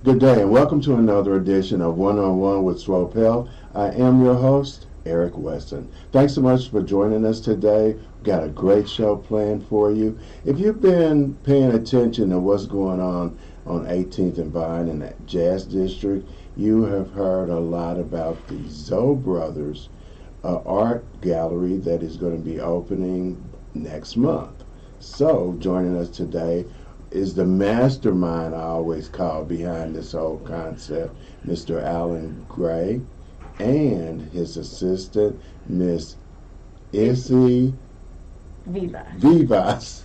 Good day and welcome to another edition of One-on-One with Swope Health. I am your host, Eric Wesson. Thanks so much for joining us today. We've got a great show planned for you. If you've been paying attention to what's going on 18th and Vine in that Jazz District, you have heard a lot about the Zhou Brothers art gallery that is going to be opening next month. So joining us today is the mastermind I always call behind this whole concept, Mr. Allan Gray, and his assistant, Miss Izzy Vivas.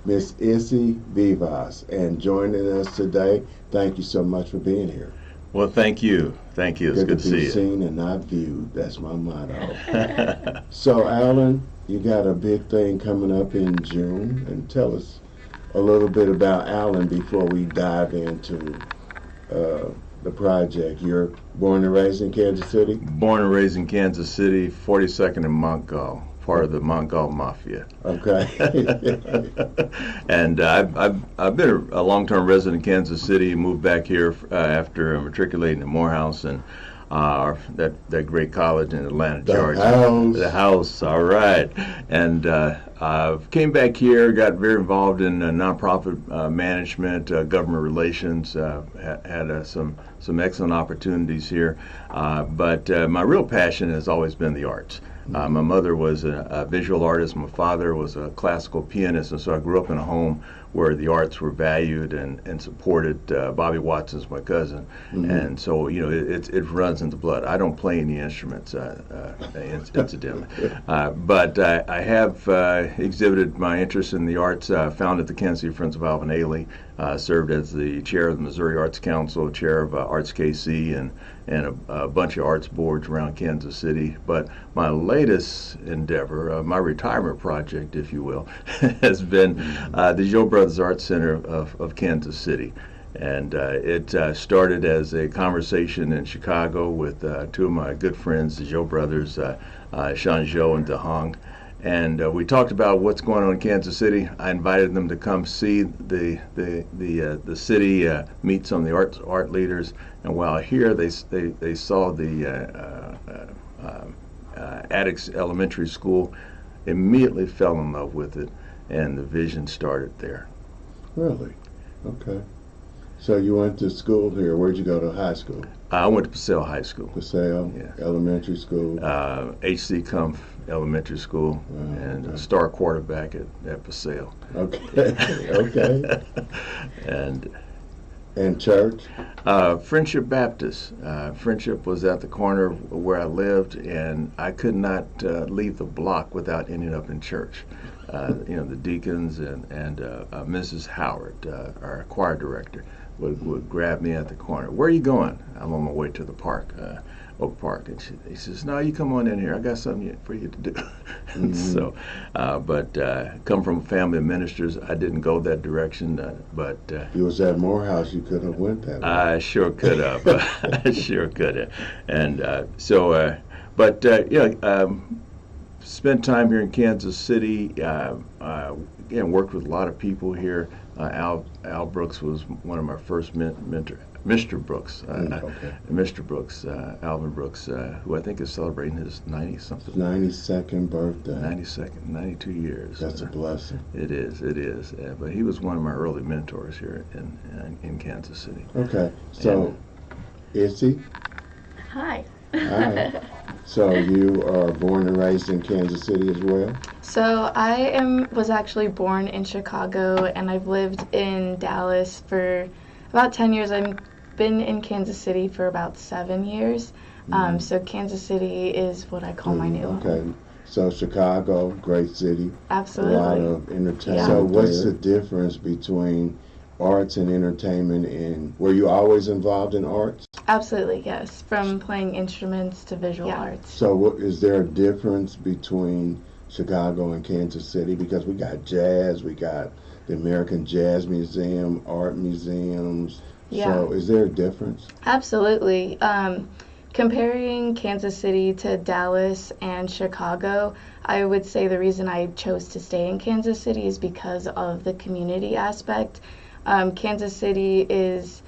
Miss Izzy Vivas. And joining us today, thank you so much for being here. Well, thank you. Thank you. It's good to see you. Good to be seen and not viewed. That's my motto. So, Allan, you got a big thing coming up in June, and tell us a little bit about Allan before we dive into the project. You're born and raised in Kansas City? Born and raised in Kansas City, 42nd in Montgall, part of the Montgall Mafia. Okay. And I've been a long-term resident in Kansas City, moved back here after matriculating at Morehouse and that great college in Atlanta, Georgia. The house, all right. And came back here, got very involved in nonprofit management, government relations, had some excellent opportunities here. But my real passion has always been the arts. My mother was a visual artist. My father was a classical pianist, and so I grew up in a home where the arts were valued and supported. Bobby Watson's my cousin, and so it runs in the blood. I don't play any instruments, incidentally, but I have exhibited my interest in the arts. Founded the Kansas City Friends of Alvin Ailey, served as the chair of the Missouri Arts Council, chair of Arts KC, and a bunch of arts boards around Kansas City. But my latest endeavor, my retirement project, if you will, has been the Zhou B Art Center of Kansas City. And it started as a conversation in Chicago with two of my good friends, the Zhou brothers, Shanzuo and Dahuang. And we talked about what's going on in Kansas City. I invited them to come see the city, meet some of the art leaders. And while here, they saw the Attucks Elementary School, immediately fell in love with it, and the vision started there. Really? Okay. So you went to school here. Where'd you go to high school? I went to Paseo High School. Paseo? Yeah. Elementary school? H.C. Kumpf Elementary School, and a star quarterback at Paseo. Okay. Okay. And church? Friendship Baptist. Friendship was at the corner where I lived, and I could not leave the block without ending up in church. The deacons and Mrs. Howard, our choir director, would grab me at the corner. Where are you going? I'm on my way to the park, Oak Park. And he says, no, you come on in here. I got something for you to do. So, but come from a family of ministers, I didn't go that direction. But you was at Morehouse. You could have went that way. I sure could have. I sure could have. And spent time here in Kansas City. Worked with a lot of people here. Al Brooks was one of my first mentor. Mr. Brooks, Mr. Brooks, Alvin Brooks, who I think is celebrating his 90-something. 92nd birthday. 92nd, 92 years. That's a blessing. It is. But he was one of my early mentors here in Kansas City. Okay, so Izzy? Hi. Hi. So you are born and raised in Kansas City as well? So I was actually born in Chicago, and I've lived in Dallas for about 10 years. I've been in Kansas City for about 7 years. So Kansas City is what I call my new home. Okay. So Chicago, great city. Absolutely. A lot of entertainment. Yeah. So what's the difference between arts and entertainment, and were you always involved in arts? Absolutely, yes. From playing instruments to visual arts. So is there a difference between Chicago and Kansas City? Because we got jazz, we got the American Jazz Museum, art museums. Yeah. So is there a difference? Absolutely. Comparing Kansas City to Dallas and Chicago, I would say the reason I chose to stay in Kansas City is because of the community aspect. Kansas City is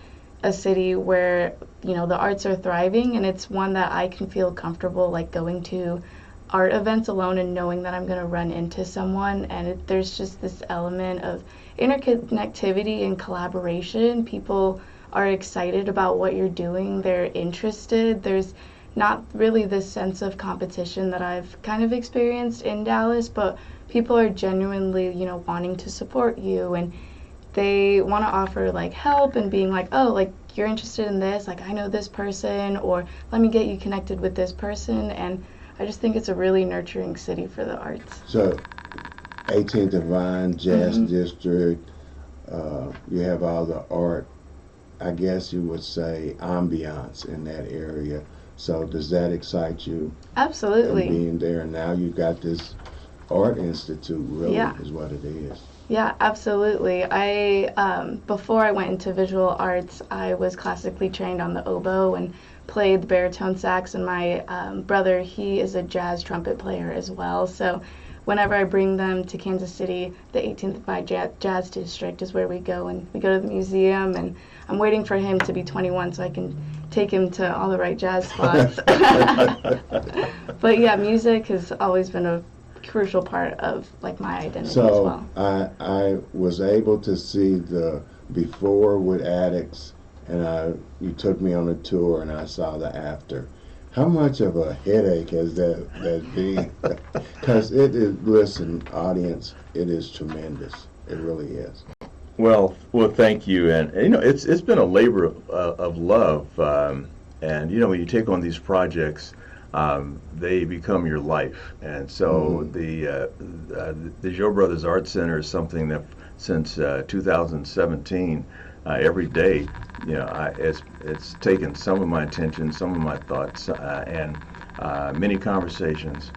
a city where, you know, the arts are thriving, and it's one that I can feel comfortable like going to art events alone and knowing that I'm going to run into someone, and there's just this element of interconnectivity and collaboration. People are excited about what you're doing, they're interested. There's not really this sense of competition that I've kind of experienced in Dallas, but people are genuinely, you know, wanting to support you, and they want to offer like help and being like, oh, like you're interested in this, like I know this person, or let me get you connected with this person. And I just think it's a really nurturing city for the arts. So 18th and Vine, Jazz District, you have all the art, I guess you would say, ambiance in that area. So does that excite you? Absolutely. Being there, and now you've got this art institute, really, is what it is. Yeah, absolutely. Before I went into visual arts, I was classically trained on the oboe and played the baritone sax, and my brother, he is a jazz trumpet player as well. So whenever I bring them to Kansas City, the 18th Vine Jazz District is where we go, and we go to the museum, and I'm waiting for him to be 21 so I can take him to all the right jazz spots. But yeah, music has always been a crucial part of like my identity as well. So I was able to see the before with Attucks, and you took me on a tour, and I saw the after. How much of a headache has that been? Because it is, listen, audience, it is tremendous. It really is. Well, thank you, and you know, it's been a labor of love, and you know, when you take on these projects, they become your life, and so the Zhou Brothers Art Center is something that since 2017, every day, you know, it's taken some of my attention, some of my thoughts, and many conversations.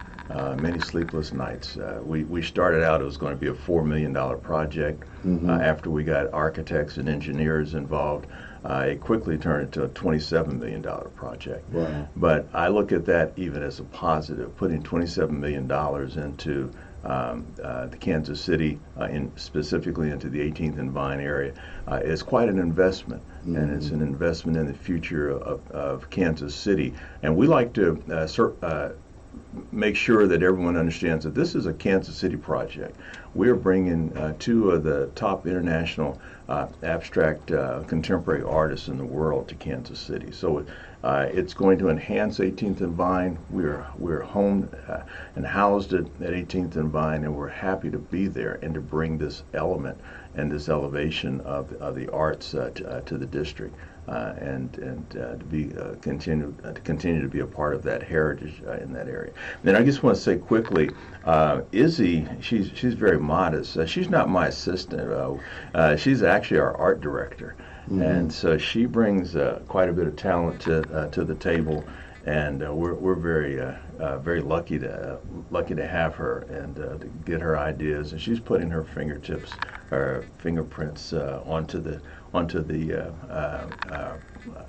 Many sleepless nights. We started out, it was going to be a $4 million project. After we got architects and engineers involved, it quickly turned into a $27 million project. Wow. But I look at that even as a positive, putting $27 million into the Kansas City, specifically into the 18th and Vine area, is quite an investment. And it's an investment in the future of Kansas City. And we like to make sure that everyone understands that this is a Kansas City project. We're bringing two of the top international abstract contemporary artists in the world to Kansas City. So it's going to enhance 18th and Vine. We're homed and housed at 18th and Vine, and we're happy to be there and to bring this element and this elevation of the arts to the district. And to be continue to be a part of that heritage in that area. Then I just want to say quickly, Izzy, she's very modest. She's not my assistant. She's actually our art director, and so she brings quite a bit of talent to the table, and we're very lucky to have her and to get her ideas, and she's putting her fingerprints onto the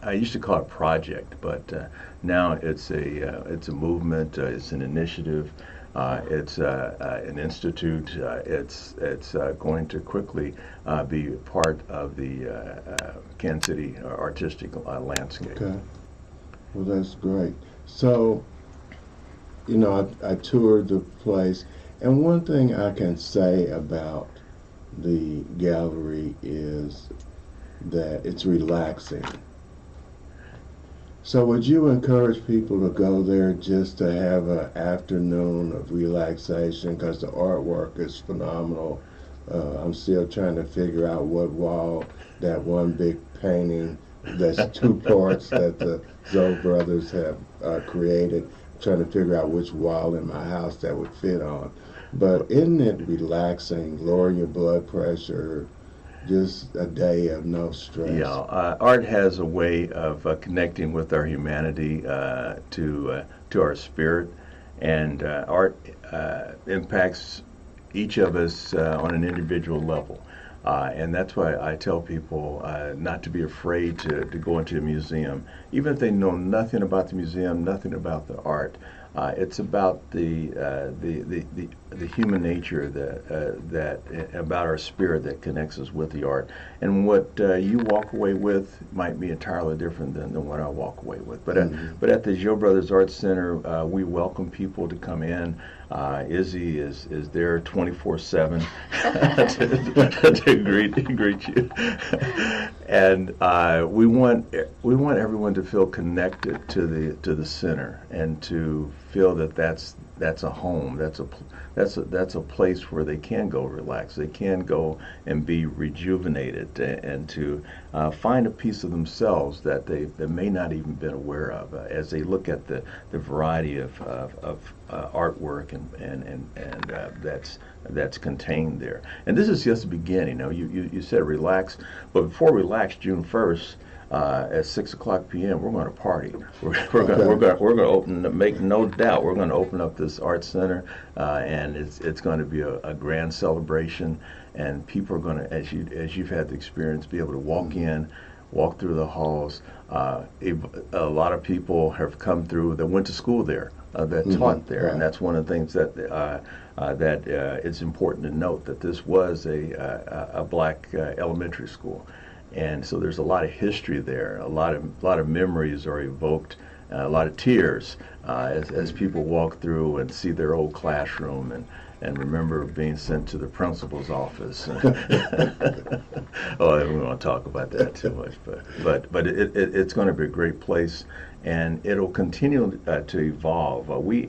I used to call it project, but now it's a movement. It's an initiative. It's an institute. It's going to quickly be part of the Kansas City artistic landscape. Okay. Well, that's great. So, you know, I toured the place, and one thing I can say about the gallery is that it's relaxing. So would you encourage people to go there just to have an afternoon of relaxation? Because the artwork is phenomenal. I'm still trying to figure out what wall, that one big painting, that's two parts that the Zhou brothers have created. I'm trying to figure out which wall in my house that would fit on. But isn't it relaxing, lower your blood pressure, just a day of no stress? Yeah, art has a way of connecting with our humanity to our spirit, and art impacts each of us on an individual level. And that's why I tell people not to be afraid to go into a museum, even if they know nothing about the museum, nothing about the art. It's about the human nature that about our spirit that connects us with the art, and what you walk away with might be entirely different than what I walk away with. But at the Zhou Brothers Art Center, we welcome people to come in. Izzy is there 24/7 to greet you, and we want everyone to feel connected to the center and to feel that that's a home. That's a place where they can go relax. They can go and be rejuvenated and to find a piece of themselves that they may not even been aware of as they look at the variety of artwork and that's contained there. And this is just the beginning. You said relax, but before relax, June 1st. At 6:00 p.m. we're going to party. We're going to open. Make no doubt, we're going to open up this art center, and it's going to be a grand celebration. And people are going to, as you've had the experience, be able to walk through the halls. A lot of people have come through that went to school there, that taught there, and that's one of the things that it's important to note that this was a black elementary school. And so there's a lot of history there. A lot of memories are evoked, a lot of tears as people walk through and see their old classroom and remember being sent to the principal's office. Oh, we don't want to talk about that too much, but it's going to be a great place, and it'll continue to evolve. We,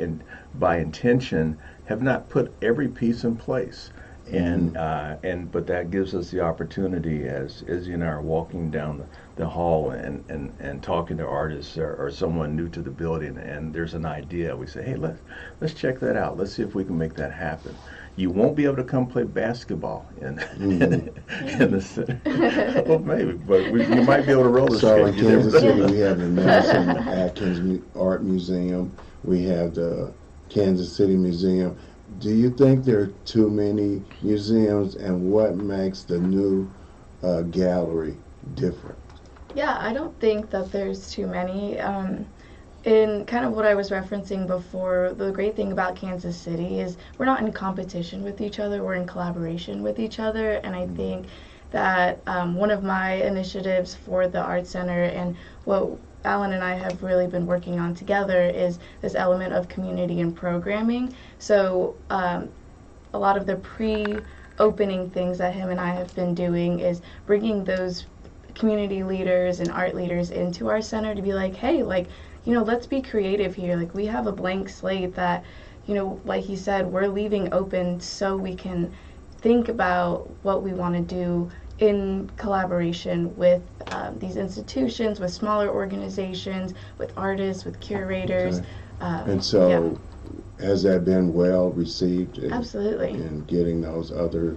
by intention, have not put every piece in place. But that gives us the opportunity, as Izzy and I are walking down the hall and talking to artists or someone new to the building, and there's an idea. We say, hey, let's check that out. Let's see if we can make that happen. You won't be able to come play basketball in the center. Well, maybe, but you might be able to roller skate. So in Kansas City, we have the Madison Atkins Art Museum. We have the Kansas City Museum. Do you think there are too many museums, and what makes the new gallery different? Yeah, I don't think that there's too many. In kind of what I was referencing before, the great thing about Kansas City is we're not in competition with each other, we're in collaboration with each other, and I think that one of my initiatives for the Art Center and what Allan and I have really been working on together is this element of community and programming. So a lot of the pre-opening things that him and I have been doing is bringing those community leaders and art leaders into our center to be like, hey, let's be creative here. Like, we have a blank slate that, like he said, we're leaving open so we can think about what we want to do in collaboration with these institutions, with smaller organizations, with artists, with curators. And so, has that been well received? Absolutely. In getting those other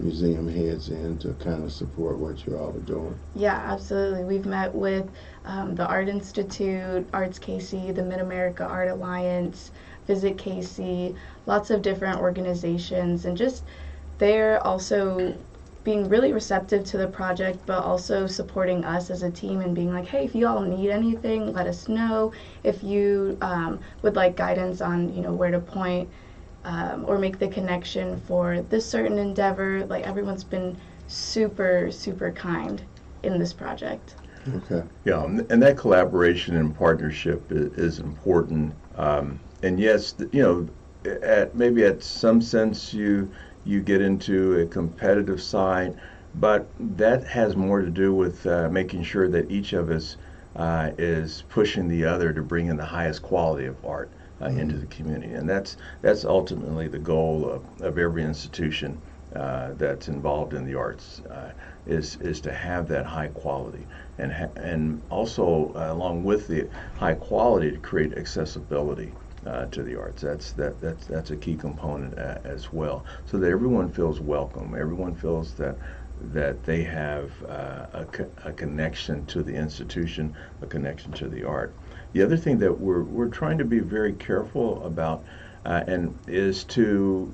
museum heads in to kind of support what you all are doing? Yeah, absolutely. We've met with the Art Institute, Arts KC, the Mid-America Art Alliance, Visit KC, lots of different organizations, and just they're also being really receptive to the project, but also supporting us as a team and being like, hey, if you all need anything, let us know. If you would like guidance on, where to point or make the connection for this certain endeavor, like, everyone's been super, super kind in this project. Okay. Yeah, and that collaboration and partnership is important. And yes, maybe at some sense you get into a competitive side, but that has more to do with making sure that each of us is pushing the other to bring in the highest quality of art into the community, and that's ultimately the goal of every institution that's involved in the arts, is to have that high quality, and also along with the high quality, to create accessibility to the arts. That's a key component as well, so that everyone feels welcome. Everyone feels that they have a connection to the institution, a connection to the art. The other thing that we're trying to be very careful about and is to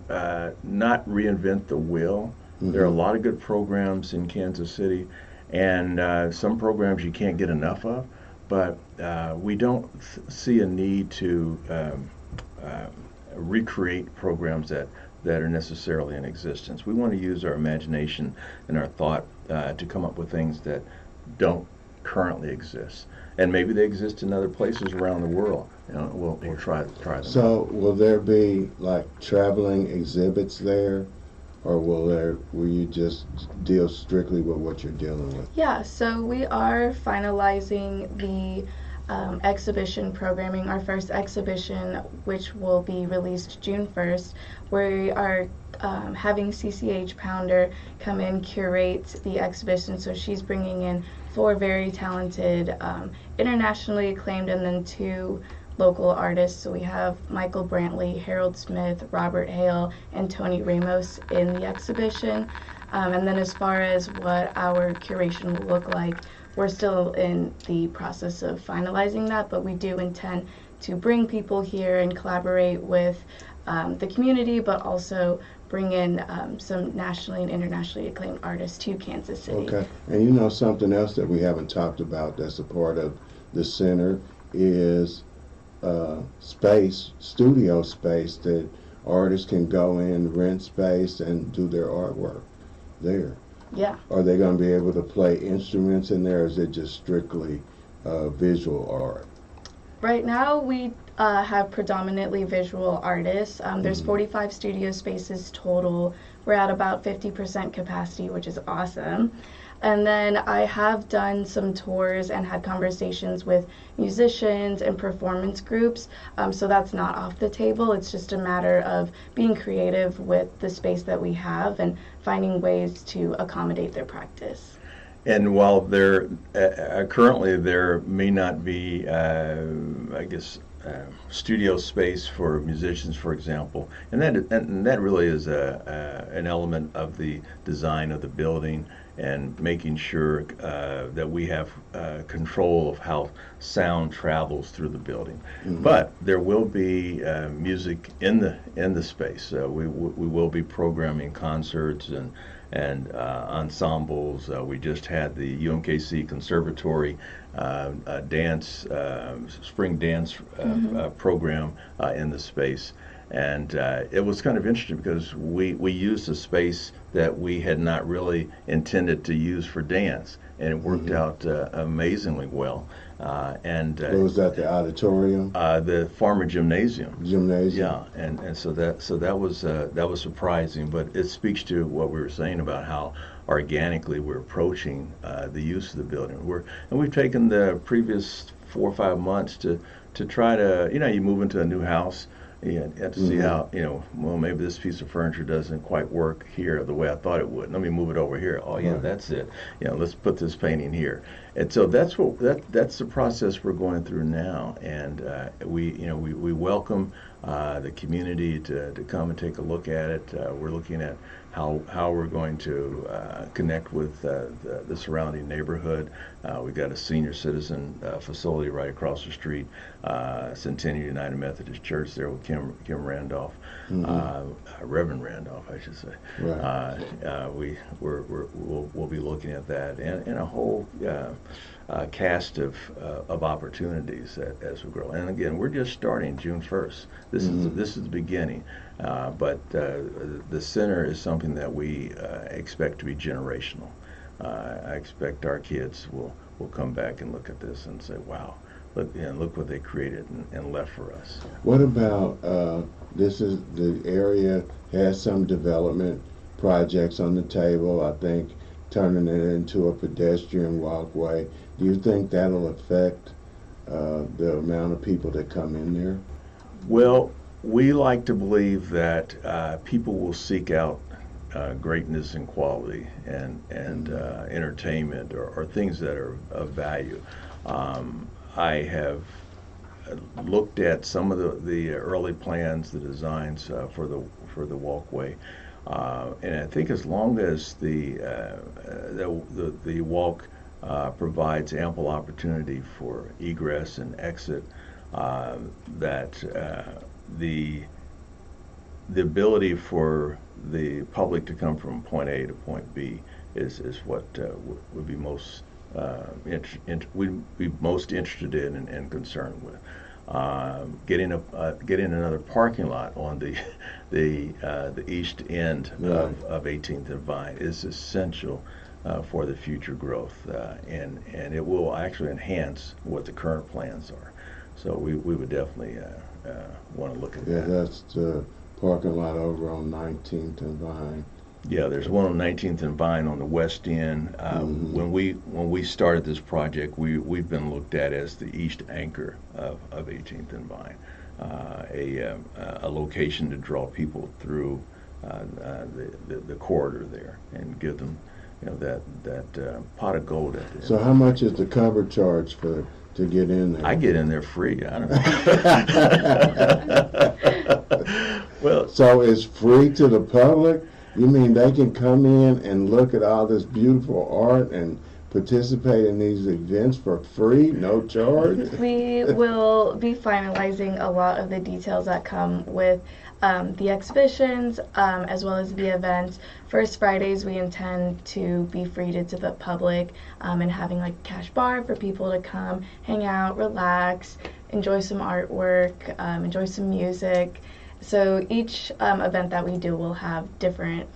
not reinvent the wheel. There are a lot of good programs in Kansas City, and some programs you can't get enough of. But we don't see a need to recreate programs that are necessarily in existence. We want to use our imagination and our thought to come up with things that don't currently exist, and maybe they exist in other places around the world. We'll try them. So will there be like traveling exhibits there, or will you just deal strictly with what you're dealing with? Yeah, so we are finalizing the exhibition programming. Our first exhibition, which will be released June 1st, we are having CCH Pounder come in, curate the exhibition. So she's bringing in 4 very talented, internationally acclaimed, and then 2 local artists. So we have Michael Brantley, Harold Smith, Robert Hale, and Tony Ramos in the exhibition. And then as far as what our curation will look like, we're still in the process of finalizing that, but we do intend to bring people here and collaborate with the community, but also bring in some nationally and internationally acclaimed artists to Kansas City. Okay, and something else that we haven't talked about that's a part of the center is studio space that artists can go in, rent space, and do their artwork there. Yeah. Are they going to be able to play instruments in there, or is it just strictly visual art? Right now we have predominantly visual artists. There's 45 studio spaces total. We're at about 50% capacity, which is awesome. And then I have done some tours and had conversations with musicians and performance groups. So that's not off the table. It's just a matter of being creative with the space that we have and finding ways to accommodate their practice. And while there currently there may not be, studio space for musicians, for example, and that really is an element of the design of the building and making sure that we have control of how sound travels through the building. Mm-hmm. But there will be music in the space. We will be programming concerts and ensembles. We just had the UMKC Conservatory dance, spring dance program in the space. And it was kind of interesting because we used a space that we had not really intended to use for dance, and it worked out amazingly well. What was that, the auditorium? The former gymnasium. Gymnasium. Yeah, and so that was surprising, but it speaks to what we were saying about how organically we're approaching the use of the building. We've taken the previous 4 or 5 months to try to, you move into a new house. You have to see how, maybe this piece of furniture doesn't quite work here the way I thought it would. Let me move it over here. Oh, yeah, that's it. Let's put this painting here. And so that's the process we're going through now. And we welcome the community to come and take a look at it. We're looking at how we're going to connect with the surrounding neighborhood. We've got a senior citizen facility right across the street, Centennial United Methodist Church there with Kim Randolph, Reverend Randolph, I should say. Right. We'll be looking at that and a whole cast of opportunities as we grow. And again, we're just starting June 1st. This is the beginning. But the center is something that we expect to be generational. I expect our kids will come back and look at this and say, wow, look what they created and left for us. What about, this is the area has some development projects on the table, I think turning it into a pedestrian walkway. Do you think that'll affect the amount of people that come in there? Well, we like to believe that people will seek out greatness and quality and entertainment or things that are of value. I have looked at some of the early plans, the designs for the walkway, and I think as long as the walk provides ample opportunity for egress and exit, that the ability for the public to come from point A to point B is what would be most we'd be most interested in and concerned with. Getting another parking lot on the east end of 18th and Vine is essential for the future growth, and it will actually enhance what the current plans are. So we would definitely want to look at that. Yeah, that's the parking lot over on 19th and Vine. Yeah, there's one on 19th and Vine on the west end. When we started this project, we've been looked at as the east anchor of 18th and Vine, a location to draw people through the corridor there and give them, that pot of gold at the end. So how much is the cover charge to get in there? I get in there free. I don't know. Well, so it's free to the public? You mean they can come in and look at all this beautiful art and participate in these events for free, no charge? We will be finalizing a lot of the details that come with the exhibitions, as well as the events. First Fridays we intend to be free to the public, and having like a cash bar for people to come, hang out, relax, enjoy some artwork, enjoy some music. So each event that we do will have different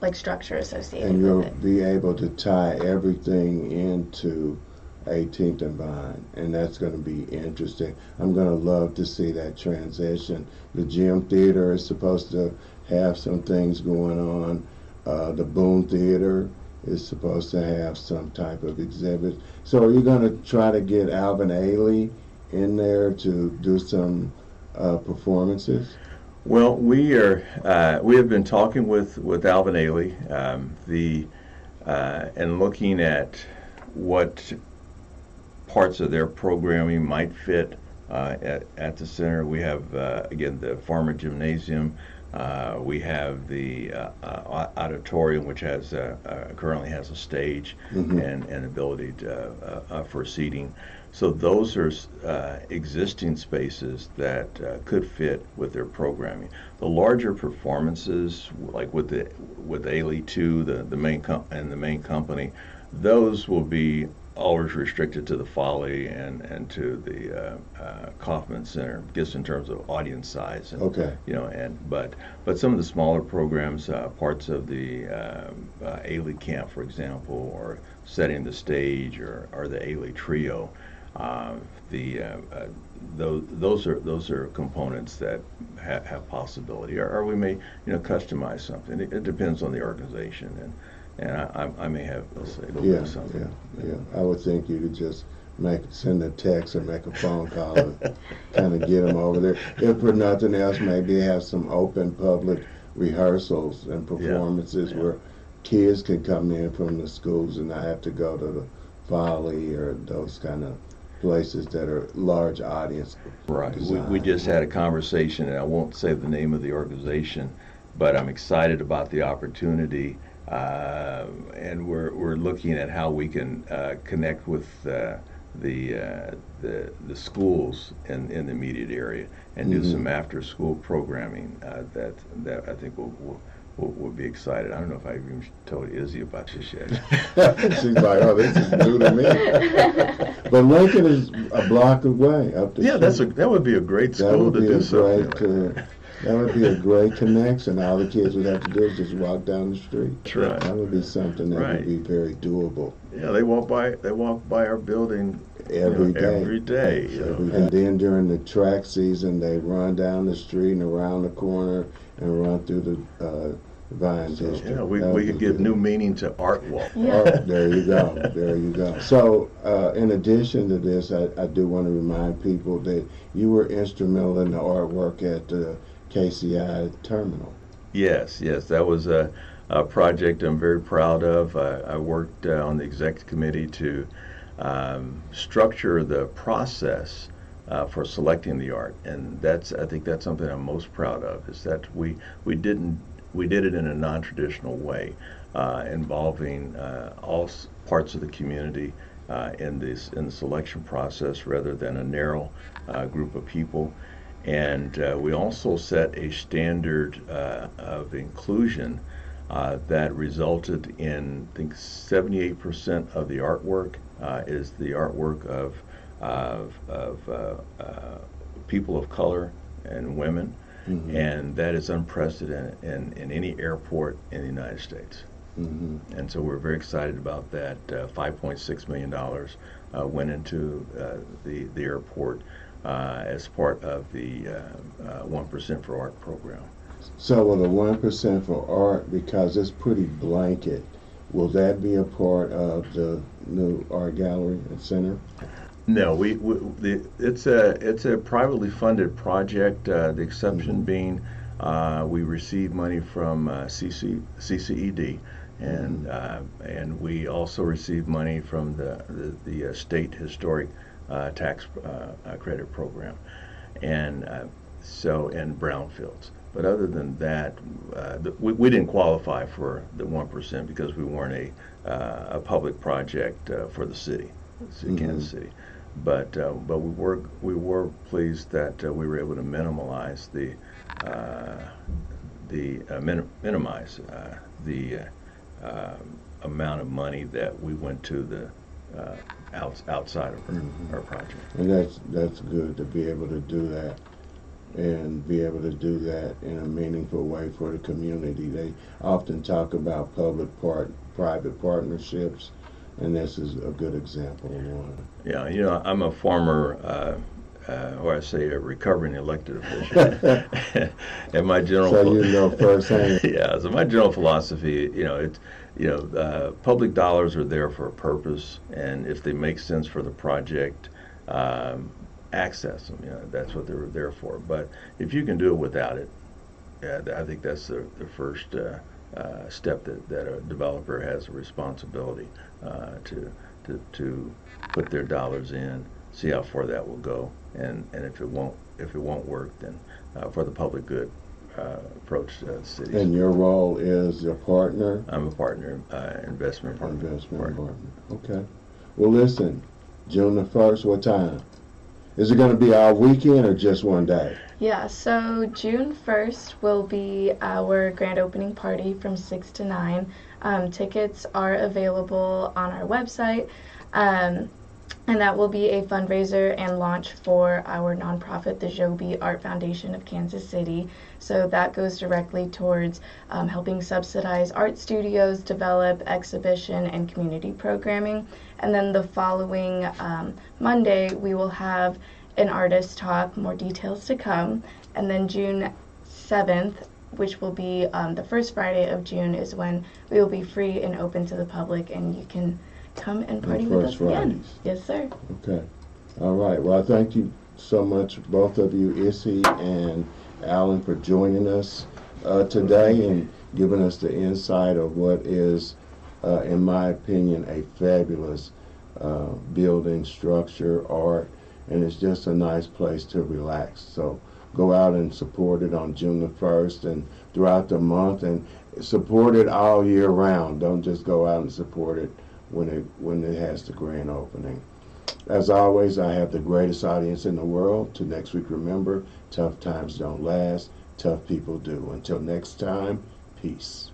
like structure associated and you'll with it. be able to tie everything into 18th and Vine, and that's going to be interesting. I'm going to love to see that transition. The Gym Theater is supposed to have some things going on. The Boone Theater is supposed to have some type of exhibit. So are you going to try to get Alvin Ailey in there to do some performances? Well, we have been talking with Alvin Ailey, and looking at what parts of their programming might fit at the center. We have again the Farmer Gymnasium. We have the auditorium, which has currently has a stage and ability for seating. So those are existing spaces that could fit with their programming. The larger performances, like with Ailey 2, the main company, those will be always restricted to the Folly and to the Kaufman Center, just in terms of audience size. And, Okay. But some of the smaller programs, parts of the Ailey Camp, for example, or setting the stage, or the Ailey Trio. Those are components that have possibility, or we may customize something. It depends on the organization, and I may have a little bit of something. Yeah. I would think you could just send a text or make a phone call and kind of get them over there. If for nothing else, maybe have some open public rehearsals and performances where kids can come in from the schools and not have to go to the Folly or those kind of places that are large audience. Right. We just had a conversation, and I won't say the name of the organization, but I'm excited about the opportunity, and we're looking at how we can connect with the schools in the immediate area and do some after-school programming that I think will be excited. I don't know if I even told Izzy about this yet. She's like, oh, this is new to me. But Lincoln is a block away up the street. That would be a great school to do something like that. That would be a great connection. All the kids would have to do is just walk down the street. That's right. That would be something that would be very doable. Yeah, they walk by our building every day. Every day. And then during the track season, they run down the street and around the corner and run through the Vine District. Yeah, we could give new meaning to Art Walk. There you go. So, in addition to this, I do want to remind people that you were instrumental in the artwork at the KCI terminal. Yes, that was a project I'm very proud of. I worked on the executive committee to structure the process for selecting the art, and I think that's something I'm most proud of. Is that we did it in a non-traditional way, involving all parts of the community in the selection process, rather than a narrow group of people. And we also set a standard of inclusion that resulted in, I think, 78% of the artwork is the artwork of of people of color and women, and that is unprecedented in any airport in the United States. And so we're very excited about that. $5.6 million went into the airport as part of the 1% for Art program. So with the 1% for art, because it's pretty blanket, will that be a part of the new art gallery and center? No, it's a privately funded project. The exception being we received money from CCED, and we also received money from the state historic tax credit program, and brownfields. But other than that, we didn't qualify for the 1% because we weren't a public project for the city, Kansas City. But we were pleased that we were able to minimize the amount of money that we went to the outside of our project. And that's good to be able to do that, and be able to do that in a meaningful way for the community. They often talk about public-private partnerships, and this is a good example of one. Yeah, I'm a former, or I say a recovering elected official, and my general. So you know firsthand. Yeah, so my general philosophy, public dollars are there for a purpose, and if they make sense for the project, access them. That's what they're there for. But if you can do it without it, I think that's the first step that a developer has a responsibility to put their dollars in, see how far that will go, and if it won't work, then for the public good, approach the cities. And your role is a partner? I'm a partner, investment partner. Investment partner. Okay. Well, listen, June the 1st, what time? Is it going to be all weekend or just one day? Yeah, so June 1st will be our grand opening party from 6 to 9. Tickets are available on our website, and that will be a fundraiser and launch for our nonprofit, the Zhou B Art Foundation of Kansas City. So that goes directly towards helping subsidize art studios, develop exhibition and community programming. And then the following Monday, we will have an artist talk, more details to come. And then June 7th, which will be the first Friday of June, is when we will be free and open to the public, and you can come and party with us again. Yes, sir. Okay. All right. Well, thank you so much, both of you, Izzy and Allan, for joining us today and giving us the insight of what is, in my opinion, a fabulous building, structure, art, and it's just a nice place to relax. So go out and support it on June the 1st and throughout the month, and support it all year round. Don't just go out and support it when it has the grand opening. As always, I have the greatest audience in the world. Till next week, remember, tough times don't last, tough people do. Until next time, peace.